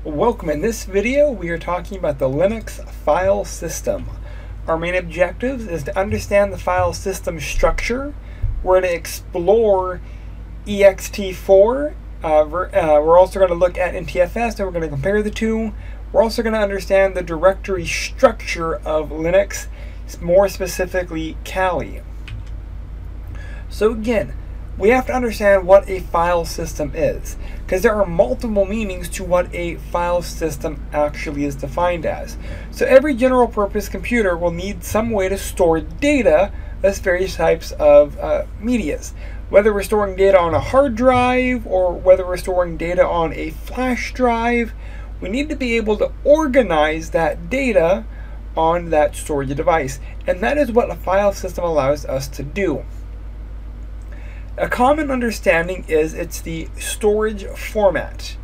Welcome. In this video, we are talking about the Linux file system. Our main objective is to understand the file system structure. We're going to explore ext4. We're also going to look at NTFS, and we're going to compare the two. We're also going to understand the directory structure of Linux, more specifically Kali. So again, we have to understand what a file system is, because there are multiple meanings to what a file system actually is defined as. So every general purpose computer will need some way to store data as various types of medias. Whether we're storing data on a hard drive or whether we're storing data on a flash drive, we need to be able to organize that data on that storage device. And that is what a file system allows us to do. A common understanding is it's the storage format.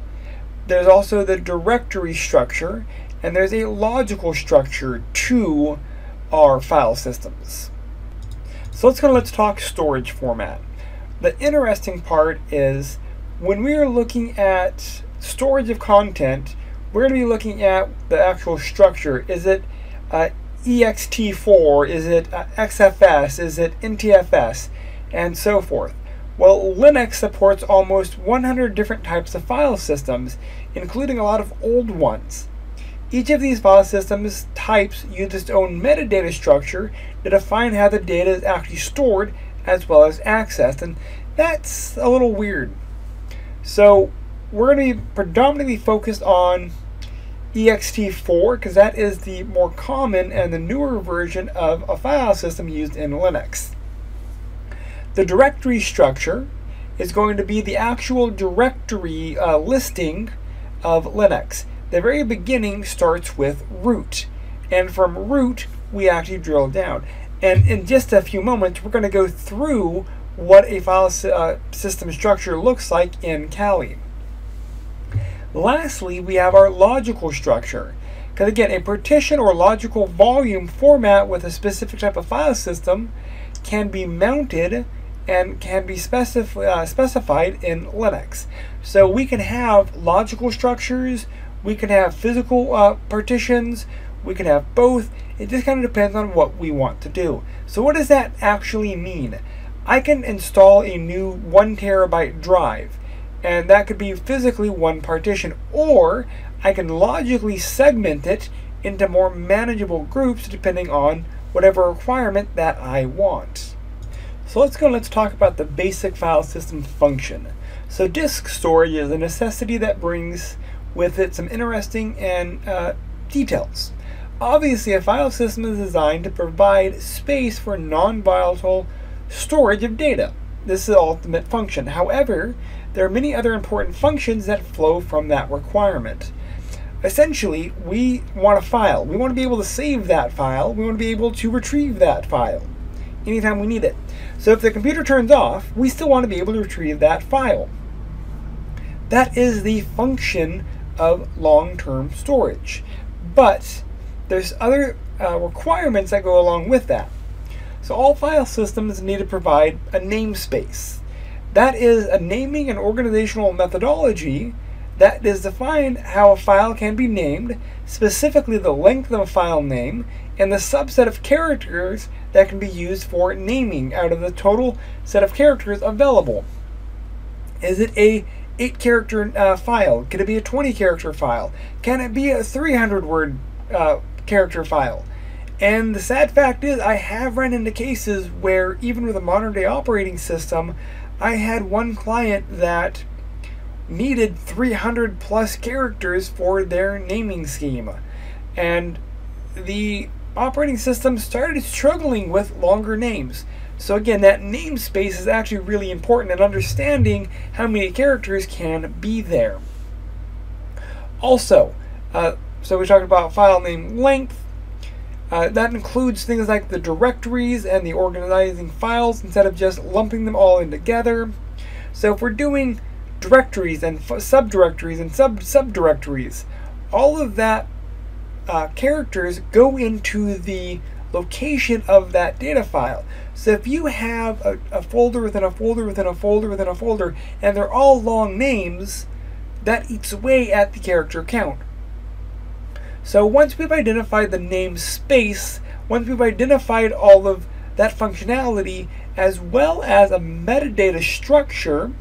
There's also the directory structure, and there's a logical structure to our file systems. So let's talk storage format. The interesting part is when we are looking at storage of content, we're going to be looking at the actual structure. Is it ext4? Is it XFS? Is it NTFS? And so forth. Well, Linux supports almost 100 different types of file systems, including a lot of old ones. Each of these file systems types use its own metadata structure to define how the data is actually stored as well as accessed, and that's a little weird. So we're going to be predominantly focused on ext4 because that is the more common and the newer version of a file system used in Linux. The directory structure is going to be the actual directory listing of Linux. The very beginning starts with root, and from root we actually drill down. And in just a few moments we're going to go through what a file system structure looks like in Kali. Lastly, we have our logical structure. Because again, a partition or logical volume format with a specific type of file system can be mounted and can be specified in Linux. So we can have logical structures, we can have physical partitions, we can have both. It just kind of depends on what we want to do. So what does that actually mean? I can install a new 1 terabyte drive, and that could be physically one partition, or I can logically segment it into more manageable groups depending on whatever requirement that I want. So let's talk about the basic file system function. So disk storage is a necessity that brings with it some interesting and details. Obviously, a file system is designed to provide space for non-volatile storage of data. This is the ultimate function. However, there are many other important functions that flow from that requirement. Essentially, we want a file. We want to be able to save that file. We want to be able to retrieve that file anytime we need it. So if the computer turns off, we still want to be able to retrieve that file. That is the function of long-term storage. But there's other requirements that go along with that. So all file systems need to provide a namespace. That is a naming and organizational methodology that is defined how a file can be named, specifically the length of a file name, and the subset of characters that can be used for naming out of the total set of characters available. Is it a 8-character file? Can it be a 20-character file? Can it be a 300-word character file? And the sad fact is, I have run into cases where even with a modern-day operating system, I had one client that needed 300 plus characters for their naming scheme, and the operating system started struggling with longer names. So again, that namespace is actually really important in understanding how many characters can be there. Also, so we talked about file name length. That includes things like the directories and the organizing files instead of just lumping them all in together. So if we're doing directories and subdirectories and subdirectories, all of that characters go into the location of that data file. So if you have a folder within a folder within a folder within a folder, and they're all long names, that eats away at the character count. So once we've identified the namespace, once we've identified all of that functionality as well as a metadata structure,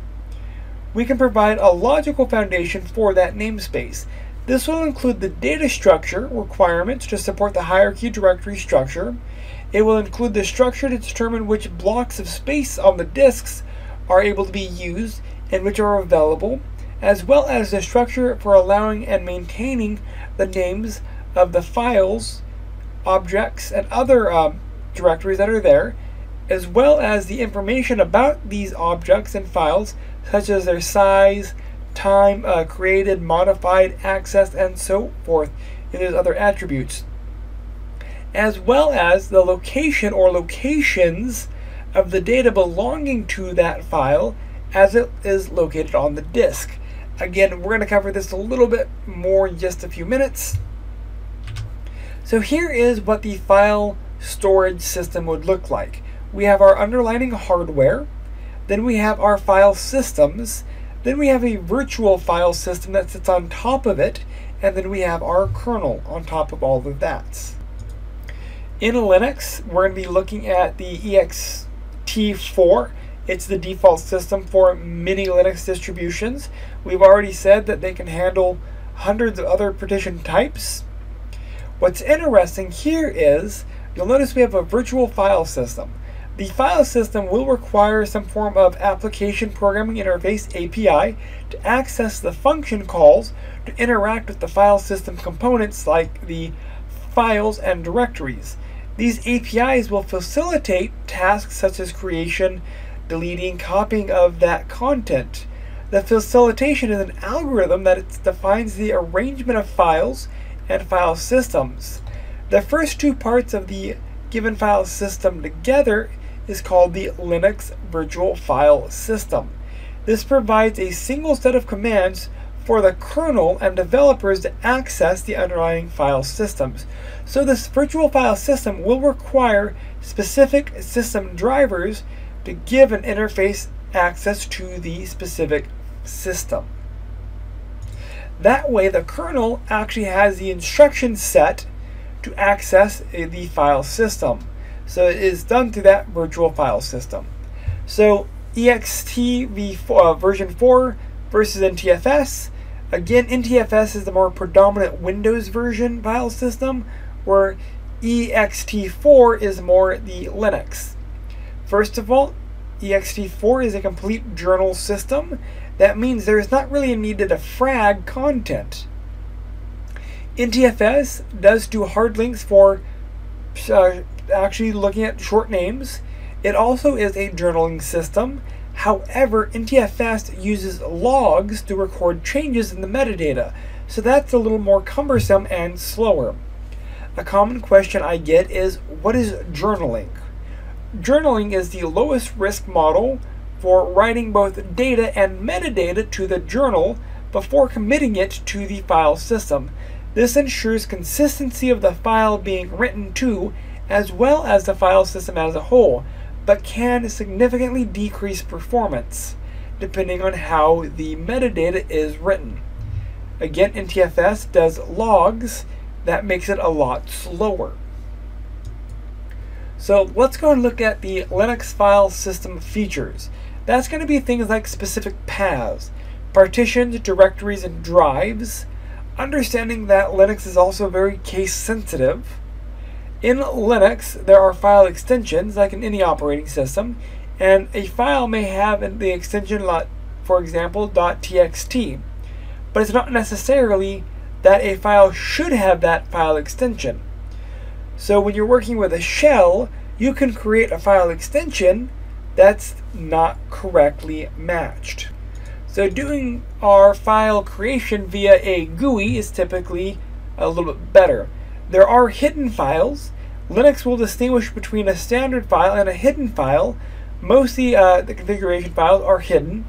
we can provide a logical foundation for that namespace. This will include the data structure requirements to support the hierarchy directory structure. It will include the structure to determine which blocks of space on the disks are able to be used and which are available, as well as the structure for allowing and maintaining the names of the files, objects, and other directories that are there, as well as the information about these objects and files, such as their size, time created, modified, accessed, and so forth, and those other attributes, as well as the location or locations of the data belonging to that file as it is located on the disk. Again, we're going to cover this a little bit more in just a few minutes. So here is what the file storage system would look like. We have our underlying hardware, then we have our file systems, then we have a virtual file system that sits on top of it, and then we have our kernel on top of all of that. In Linux, we're going to be looking at the ext4. It's the default system for many Linux distributions. We've already said that they can handle hundreds of other partition types. What's interesting here is, you'll notice we have a virtual file system. The file system will require some form of application programming interface API to access the function calls to interact with the file system components like the files and directories. These APIs will facilitate tasks such as creation, deleting, copying of that content. The facilitation is an algorithm that defines the arrangement of files and file systems. The first two parts of the given file system together is called the Linux Virtual File System. This provides a single set of commands for the kernel and developers to access the underlying file systems. So this virtual file system will require specific system drivers to give an interface access to the specific system. That way the kernel actually has the instruction set to access the file system. So it is done through that virtual file system. So ext version 4 versus NTFS. Again, NTFS is the more predominant Windows version file system, where ext4 is more the Linux. First of all, ext4 is a complete journal system. That means there is not really a need to defrag content. NTFS does do hard links for actually looking at short names. It also is a journaling system. However, NTFS uses logs to record changes in the metadata, so that's a little more cumbersome and slower. A common question I get is, what is journaling? Journaling is the lowest risk model for writing both data and metadata to the journal before committing it to the file system. This ensures consistency of the file being written to, as well as the file system as a whole, but can significantly decrease performance depending on how the metadata is written. Again, NTFS does logs. That makes it a lot slower. So let's go and look at the Linux file system features. That's going to be things like specific paths, partitions, directories, and drives. Understanding that Linux is also very case sensitive. In Linux, there are file extensions, like in any operating system, and a file may have the extension, for example, .txt, but it's not necessarily that a file should have that file extension. So when you're working with a shell, you can create a file extension that's not correctly matched. So doing our file creation via a GUI is typically a little bit better. There are hidden files. Linux will distinguish between a standard file and a hidden file. Mostly the configuration files are hidden.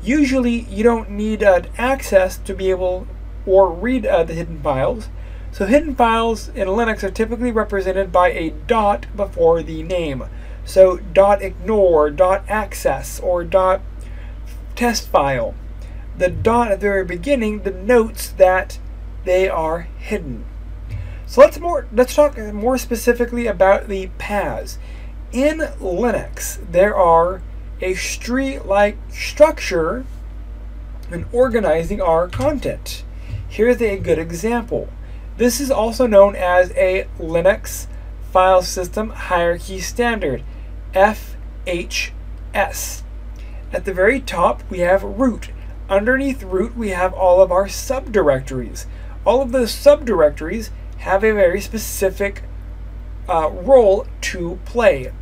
Usually you don't need access to be able or read the hidden files. So hidden files in Linux are typically represented by a dot before the name. So .ignore, .access, or .test file. the dot at the very beginning denotes that they are hidden. So let's talk more specifically about the paths. In Linux, there are a tree-like structure in organizing our content. Here's a good example. This is also known as a Linux File System Hierarchy Standard, FHS. At the very top, we have root. Underneath root, we have all of our subdirectories. All of those subdirectories have a very specific role to play.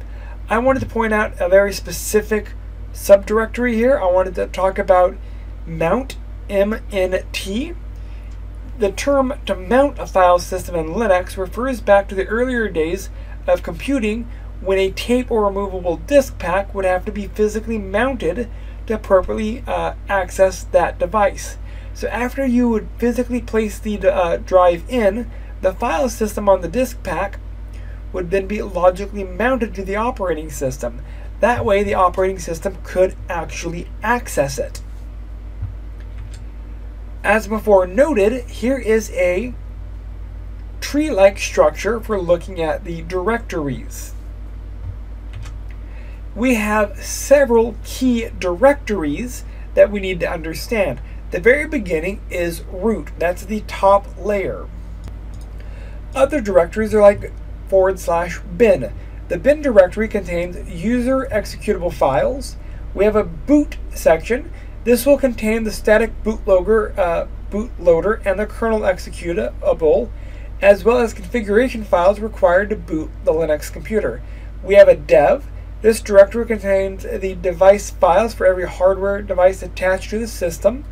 I wanted to point out a very specific subdirectory here. I wanted to talk about mount, MNT. The term to mount a file system in Linux refers back to the earlier days of computing, when a tape or removable disk pack would have to be physically mounted to appropriately access that device. So after you would physically place the drive in, the file system on the disk pack would then be logically mounted to the operating system. That way the operating system could actually access it. As before noted, here is a tree-like structure for looking at the directories. We have several key directories that we need to understand. The very beginning is root. That's the top layer. Other directories are like /bin. The bin directory contains user executable files. We have a boot section. This will contain the static bootloader and the kernel executable, as well as configuration files required to boot the Linux computer. We have a dev. This directory contains the device files for every hardware device attached to the system.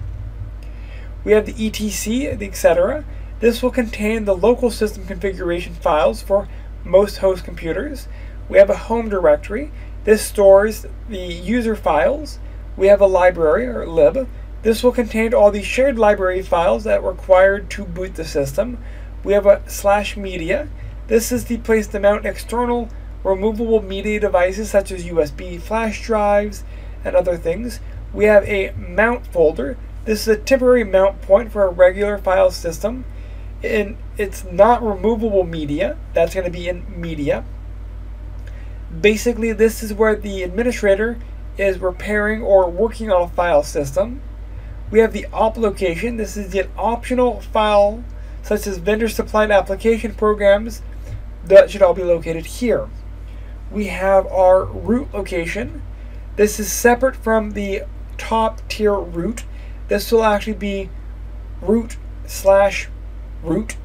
We have the etc, etc. This will contain the local system configuration files for most host computers. We have a home directory. This stores the user files. We have a library, or lib. This will contain all the shared library files that are required to boot the system. We have a /media. This is the place to mount external removable media devices such as USB flash drives and other things. We have a mount folder. This is a temporary mount point for a regular file system. And it's not removable media. That's going to be in media. Basically, this is where the administrator is repairing or working on a file system. We have the op location. This is the optional file such as vendor supplied application programs that should all be located here. We have our root location. This is separate from the top tier root. This will actually be root/root,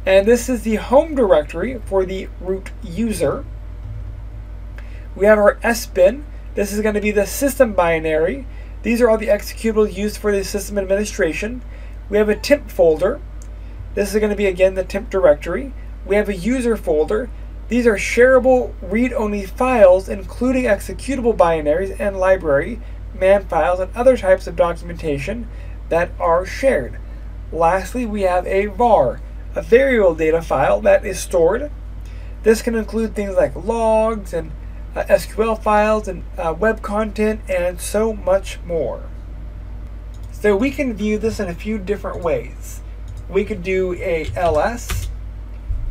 and this is the home directory for the root user. We have our sbin. This is going to be the system binary. These are all the executables used for the system administration. We have a temp folder. This is going to be again the temp directory. We have a user folder. These are shareable read-only files including executable binaries and library, man files, and other types of documentation that are shared. Lastly, we have a var, a variable data file that is stored. This can include things like logs and SQL files and web content and so much more. So we can view this in a few different ways. We could do a ls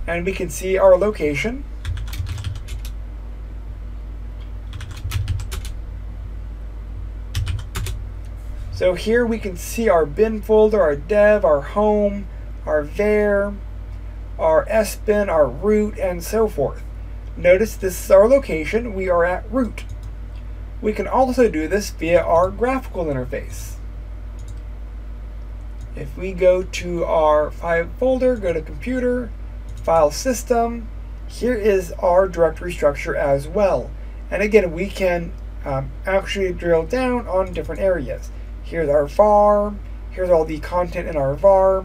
and we can see our location. So here we can see our bin folder, our dev, our home, our var, our sbin, our root, and so forth. Notice this is our location. We are at root. We can also do this via our graphical interface. If we go to our file folder, go to computer, file system, here is our directory structure as well. And again, we can actually drill down on different areas. Here's our var. Here's all the content in our var.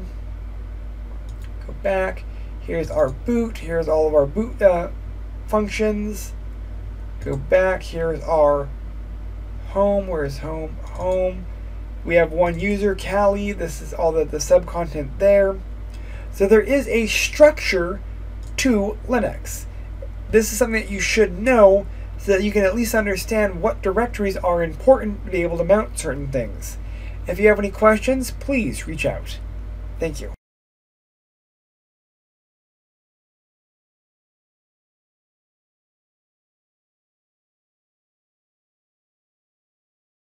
Go back. Here's our boot. Here's all of our boot functions. Go back. Here's our home. Where's home? Home. We have one user, Kali. This is all the sub-content there. So there is a structure to Linux. This is something that you should know so that you can at least understand what directories are important to be able to mount certain things. If you have any questions, please reach out. Thank you.